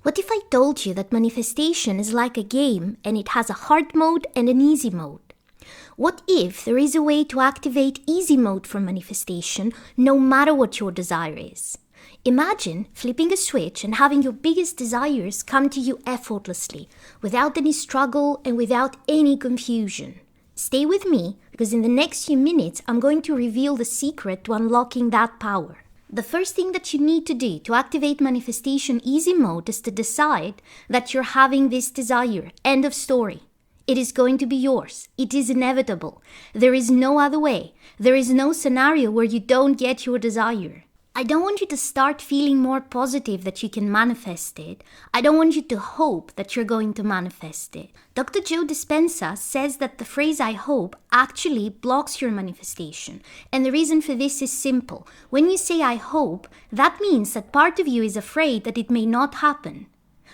What if I told you that manifestation is like a game and it has a hard mode and an easy mode? What if there is a way to activate easy mode for manifestation no matter what your desire is? Imagine flipping a switch and having your biggest desires come to you effortlessly, without any struggle and without any confusion. Stay with me, because in the next few minutes I'm going to reveal the secret to unlocking that power. The first thing that you need to do to activate manifestation easy mode is to decide that you're having this desire. End of story. It is going to be yours. It is inevitable. There is no other way. There is no scenario where you don't get your desire. I don't want you to start feeling more positive that you can manifest it. I don't want you to hope that you're going to manifest it. Dr. Joe Dispenza says that the phrase "I hope" actually blocks your manifestation. And the reason for this is simple. When you say "I hope," that means that part of you is afraid that it may not happen.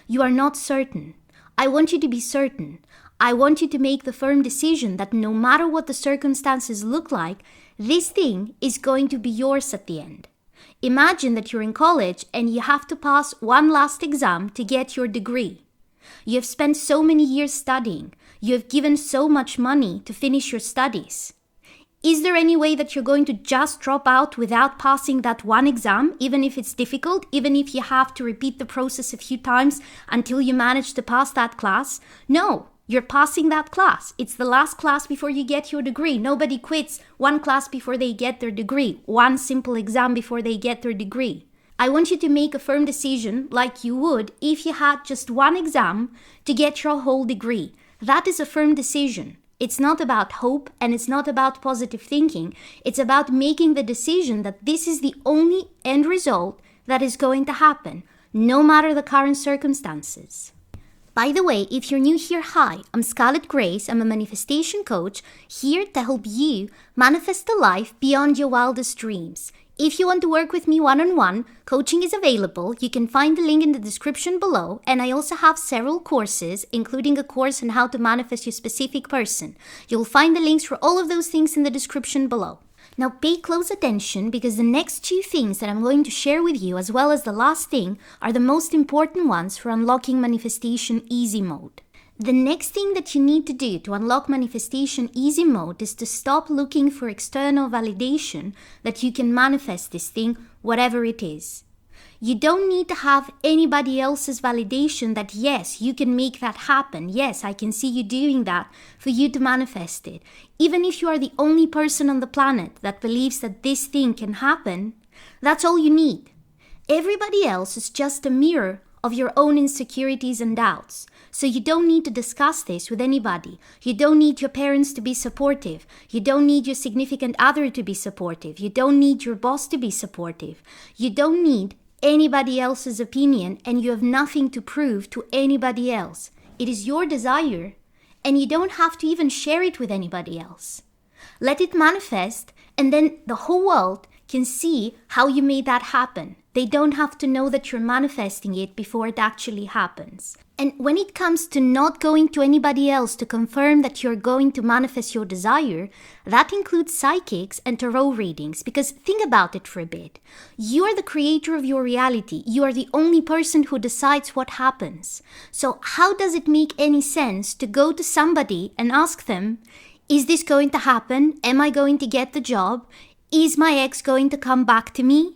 You are not certain. I want you to be certain. I want you to make the firm decision that no matter what the circumstances look like, this thing is going to be yours at the end. Imagine that you're in college and you have to pass one last exam to get your degree. You have spent so many years studying. You have given so much money to finish your studies. Is there any way that you're going to just drop out without passing that one exam, even if it's difficult, even if you have to repeat the process a few times until you manage to pass that class? No. You're passing that class. It's the last class before you get your degree. Nobody quits one class before they get their degree, one simple exam before they get their degree. I want you to make a firm decision like you would if you had just one exam to get your whole degree. That is a firm decision. It's not about hope and it's not about positive thinking. It's about making the decision that this is the only end result that is going to happen, no matter the current circumstances. By the way, if you're new here, hi, I'm Scarlett Grace. I'm a manifestation coach here to help you manifest a life beyond your wildest dreams. If you want to work with me one-on-one, coaching is available. You can find the link in the description below. And I also have several courses, including a course on how to manifest your specific person. You'll find the links for all of those things in the description below. Now pay close attention because the next two things that I'm going to share with you, as well as the last thing, are the most important ones for unlocking manifestation easy mode. The next thing that you need to do to unlock manifestation easy mode is to stop looking for external validation that you can manifest this thing, whatever it is. You don't need to have anybody else's validation that yes, you can make that happen. Yes, I can see you doing that for you to manifest it. Even if you are the only person on the planet that believes that this thing can happen, that's all you need. Everybody else is just a mirror of your own insecurities and doubts. So you don't need to discuss this with anybody. You don't need your parents to be supportive. You don't need your significant other to be supportive. You don't need your boss to be supportive. You don't need anybody else's opinion, and you have nothing to prove to anybody else. It is your desire, and you don't have to even share it with anybody else. Let it manifest, and then the whole world can see how you made that happen. They don't have to know that you're manifesting it before it actually happens. And when it comes to not going to anybody else to confirm that you're going to manifest your desire, that includes psychics and tarot readings. Because think about it for a bit. You are the creator of your reality. You are the only person who decides what happens. So how does it make any sense to go to somebody and ask them, is this going to happen? Am I going to get the job? Is my ex going to come back to me?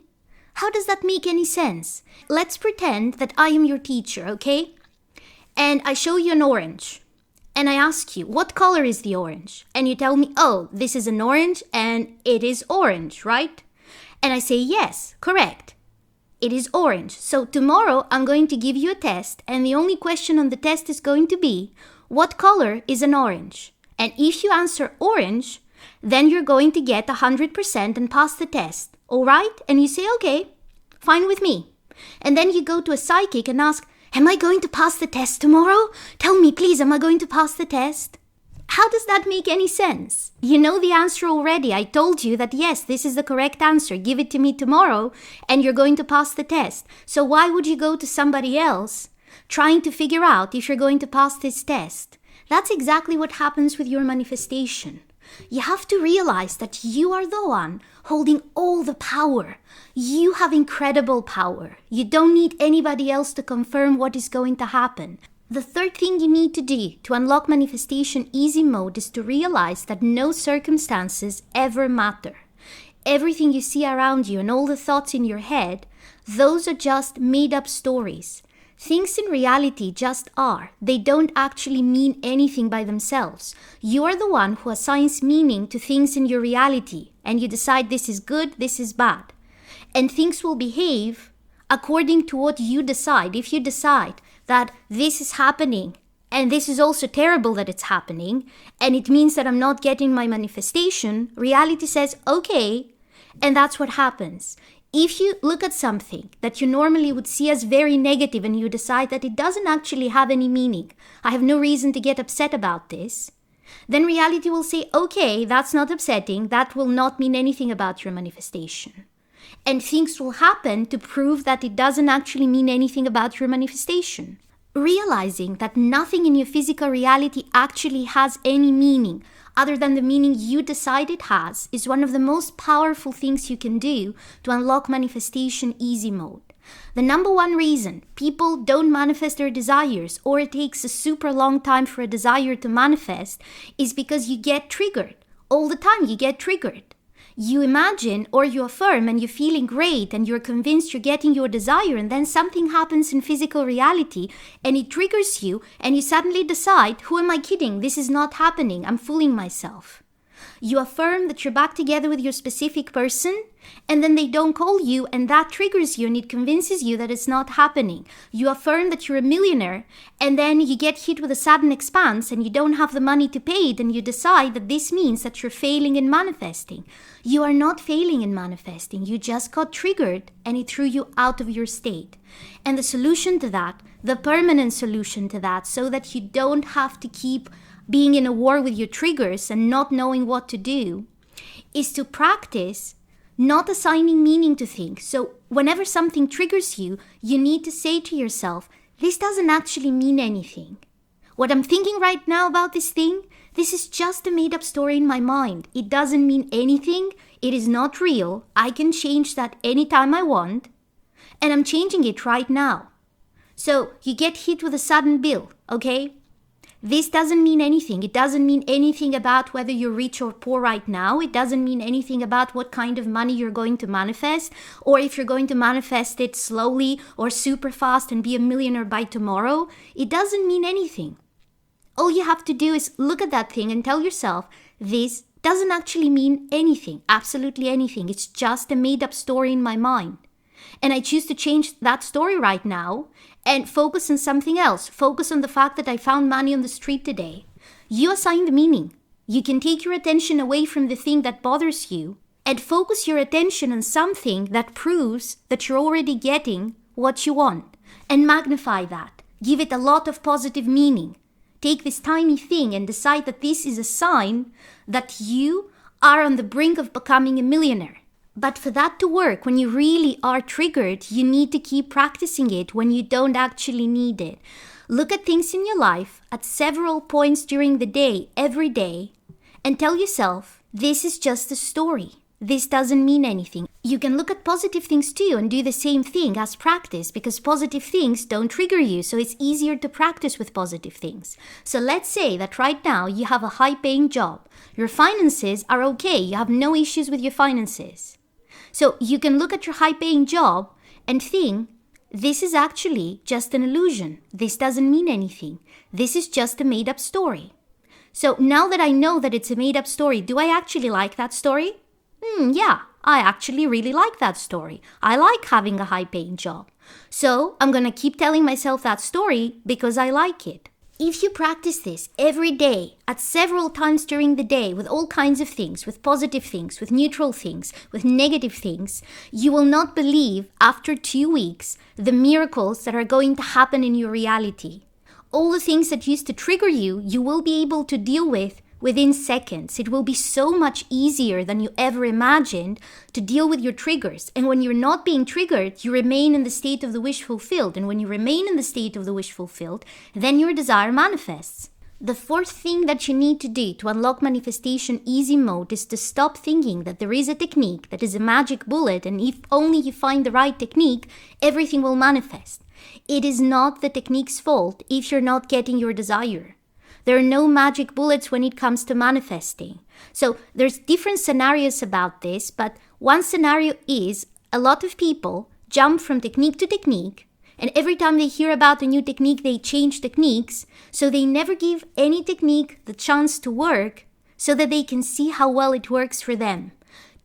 How does that make any sense? Let's pretend that I am your teacher, okay? And I show you an orange. And I ask you, what color is the orange? And you tell me, oh, this is an orange and it is orange, right? And I say, yes, correct. It is orange. So tomorrow I'm going to give you a test. And the only question on the test is going to be, what color is an orange? And if you answer orange, then you're going to get 100% and pass the test. All right? And you say, okay, fine with me. And then you go to a psychic and ask, am I going to pass the test tomorrow? Tell me, please, am I going to pass the test? How does that make any sense? You know the answer already. I told you that, yes, this is the correct answer. Give it to me tomorrow and you're going to pass the test. So why would you go to somebody else trying to figure out if you're going to pass this test? That's exactly what happens with your manifestation. You have to realize that you are the one holding all the power. You have incredible power. You don't need anybody else to confirm what is going to happen. The third thing you need to do to unlock manifestation easy mode is to realize that no circumstances ever matter. Everything you see around you and all the thoughts in your head, those are just made-up stories. Things in reality just are. They don't actually mean anything by themselves. You are the one who assigns meaning to things in your reality, and you decide this is good, this is bad. And things will behave according to what you decide. If you decide that this is happening, and this is also terrible that it's happening, and it means that I'm not getting my manifestation, reality says, okay, and that's what happens. If you look at something that you normally would see as very negative and you decide that it doesn't actually have any meaning, I have no reason to get upset about this, then reality will say, okay, that's not upsetting, that will not mean anything about your manifestation. And things will happen to prove that it doesn't actually mean anything about your manifestation. Realizing that nothing in your physical reality actually has any meaning other than the meaning you decide it has is one of the most powerful things you can do to unlock manifestation easy mode. The number one reason people don't manifest their desires, or it takes a super long time for a desire to manifest, is because you get triggered. All the time you get triggered. You imagine or you affirm and you're feeling great and you're convinced you're getting your desire, and then something happens in physical reality and it triggers you and you suddenly decide, who am I kidding? This is not happening. I'm fooling myself. You affirm that you're back together with your specific person, and then they don't call you, and that triggers you and it convinces you that it's not happening. You affirm that you're a millionaire, and then you get hit with a sudden expense and you don't have the money to pay it, and you decide that this means that you're failing in manifesting. You are not failing in manifesting. You just got triggered and it threw you out of your state. And the solution to that, the permanent solution to that, so that you don't have to keep being in a war with your triggers and not knowing what to do, is to practice not assigning meaning to things. So whenever something triggers you, you need to say to yourself, this doesn't actually mean anything. What I'm thinking right now about this thing, this is just a made-up story in my mind. It doesn't mean anything. It is not real. I can change that anytime I want, and I'm changing it right now. So you get hit with a sudden bill, okay? This doesn't mean anything. It doesn't mean anything about whether you're rich or poor right now. It doesn't mean anything about what kind of money you're going to manifest, or if you're going to manifest it slowly or super fast and be a millionaire by tomorrow. It doesn't mean anything. All you have to do is look at that thing and tell yourself, this doesn't actually mean anything, absolutely anything. It's just a made-up story in my mind. And I choose to change that story right now and focus on something else. Focus on the fact that I found money on the street today. You assign the meaning. You can take your attention away from the thing that bothers you and focus your attention on something that proves that you're already getting what you want, and magnify that. Give it a lot of positive meaning. Take this tiny thing and decide that this is a sign that you are on the brink of becoming a millionaire. But for that to work, when you really are triggered, you need to keep practicing it when you don't actually need it. Look at things in your life at several points during the day, every day, and tell yourself, this is just a story. This doesn't mean anything. You can look at positive things too and do the same thing as practice, because positive things don't trigger you, so it's easier to practice with positive things. So let's say that right now you have a high-paying job. Your finances are okay. You have no issues with your finances. So you can look at your high-paying job and think, this is actually just an illusion. This doesn't mean anything. This is just a made-up story. So now that I know that it's a made-up story, do I actually like that story? Yeah, I actually really like that story. I like having a high-paying job. So I'm going to keep telling myself that story because I like it. If you practice this every day, at several times during the day, with all kinds of things, with positive things, with neutral things, with negative things, you will not believe after 2 weeks the miracles that are going to happen in your reality. All the things that used to trigger you, you will be able to deal with within seconds. It will be so much easier than you ever imagined to deal with your triggers. And when you're not being triggered, you remain in the state of the wish fulfilled. And when you remain in the state of the wish fulfilled, then your desire manifests. The fourth thing that you need to do to unlock manifestation easy mode is to stop thinking that there is a technique that is a magic bullet and if only you find the right technique, everything will manifest. It is not the technique's fault if you're not getting your desire. There are no magic bullets when it comes to manifesting. So there's different scenarios about this, but one scenario is a lot of people jump from technique to technique, and every time they hear about a new technique, they change techniques, so they never give any technique the chance to work so that they can see how well it works for them.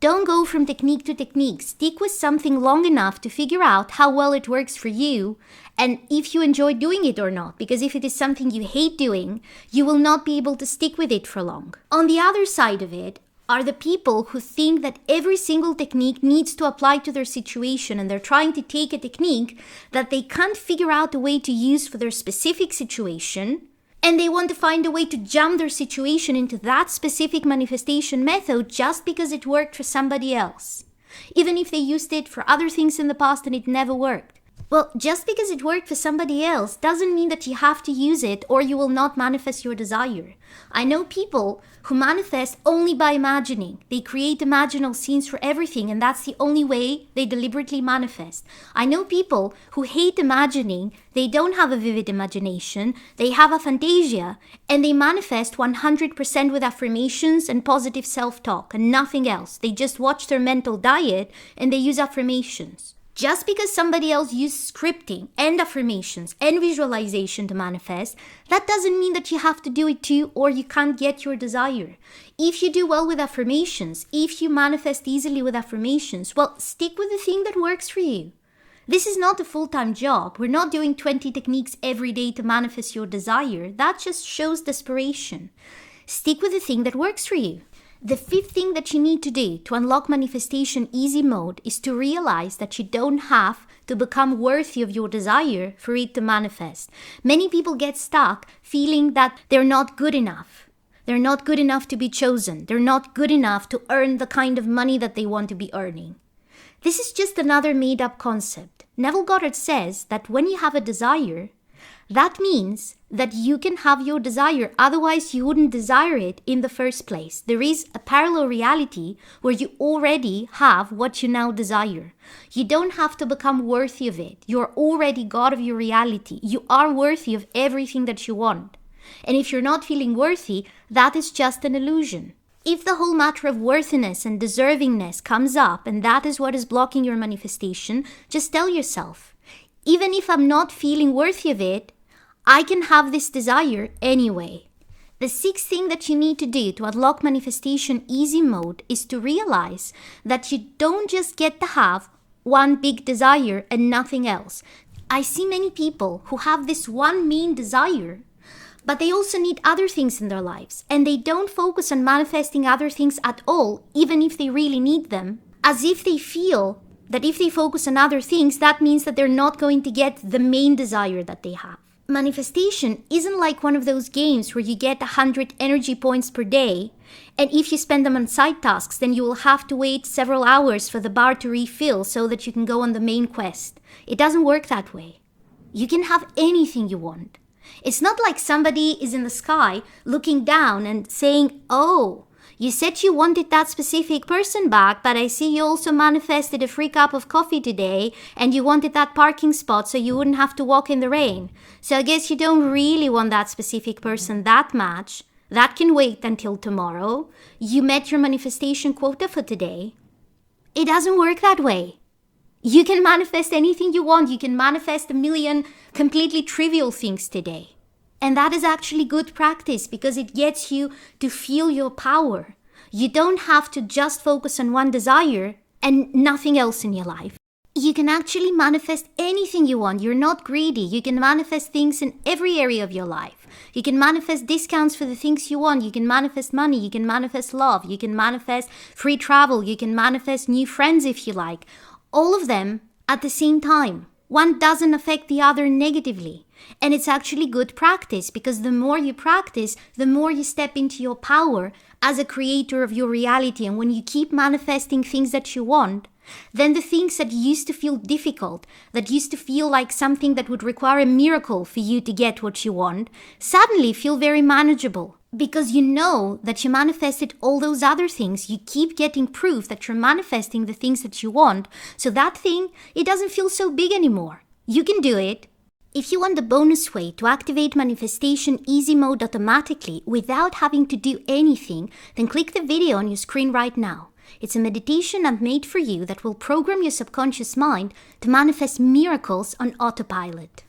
Don't go from technique to technique. Stick with something long enough to figure out how well it works for you and if you enjoy doing it or not. Because if it is something you hate doing, you will not be able to stick with it for long. On the other side of it are the people who think that every single technique needs to apply to their situation, and they're trying to take a technique that they can't figure out a way to use for their specific situation, and they want to find a way to jump their situation into that specific manifestation method just because it worked for somebody else, even if they used it for other things in the past and it never worked. Well, just because it worked for somebody else doesn't mean that you have to use it or you will not manifest your desire. I know people who manifest only by imagining. They create imaginal scenes for everything, and that's the only way they deliberately manifest. I know people who hate imagining. They don't have a vivid imagination. They have a fantasia, and they manifest 100% with affirmations and positive self-talk and nothing else. They just watch their mental diet and they use affirmations. Just because somebody else used scripting and affirmations and visualization to manifest, that doesn't mean that you have to do it too or you can't get your desire. If you do well with affirmations, if you manifest easily with affirmations, well, stick with the thing that works for you. This is not a full-time job. We're not doing 20 techniques every day to manifest your desire. That just shows desperation. Stick with the thing that works for you. The fifth thing that you need to do to unlock manifestation easy mode is to realize that you don't have to become worthy of your desire for it to manifest. Many people get stuck feeling that they're not good enough. They're not good enough to be chosen. They're not good enough to earn the kind of money that they want to be earning. This is just another made-up concept. Neville Goddard says that when you have a desire, that means that you can have your desire, otherwise you wouldn't desire it in the first place. There is a parallel reality where you already have what you now desire. You don't have to become worthy of it. You're already God of your reality. You are worthy of everything that you want. And if you're not feeling worthy, that is just an illusion. If the whole matter of worthiness and deservingness comes up and that is what is blocking your manifestation, just tell yourself, even if I'm not feeling worthy of it, I can have this desire anyway. The sixth thing that you need to do to unlock manifestation easy mode is to realize that you don't just get to have one big desire and nothing else. I see many people who have this one main desire, but they also need other things in their lives, and they don't focus on manifesting other things at all, even if they really need them, as if they feel that if they focus on other things, that means that they're not going to get the main desire that they have. Manifestation isn't like one of those games where you get 100 energy points per day, and if you spend them on side tasks, then you will have to wait several hours for the bar to refill so that you can go on the main quest. It doesn't work that way. You can have anything you want. It's not like somebody is in the sky looking down and saying, "Oh, you said you wanted that specific person back, but I see you also manifested a free cup of coffee today and you wanted that parking spot so you wouldn't have to walk in the rain. So I guess you don't really want that specific person that much. That can wait until tomorrow. You met your manifestation quota for today." It doesn't work that way. You can manifest anything you want. You can manifest a million completely trivial things today. And that is actually good practice because it gets you to feel your power. You don't have to just focus on one desire and nothing else in your life. You can actually manifest anything you want. You're not greedy. You can manifest things in every area of your life. You can manifest discounts for the things you want. You can manifest money. You can manifest love. You can manifest free travel. You can manifest new friends if you like. All of them at the same time. One doesn't affect the other negatively. And it's actually good practice, because the more you practice, the more you step into your power as a creator of your reality. And when you keep manifesting things that you want, then the things that used to feel difficult, that used to feel like something that would require a miracle for you to get what you want, suddenly feel very manageable. Because you know that you manifested all those other things. You keep getting proof that you're manifesting the things that you want. So that thing, it doesn't feel so big anymore. You can do it. If you want the bonus way to activate manifestation easy mode automatically without having to do anything, then click the video on your screen right now. It's a meditation I've made for you that will program your subconscious mind to manifest miracles on autopilot.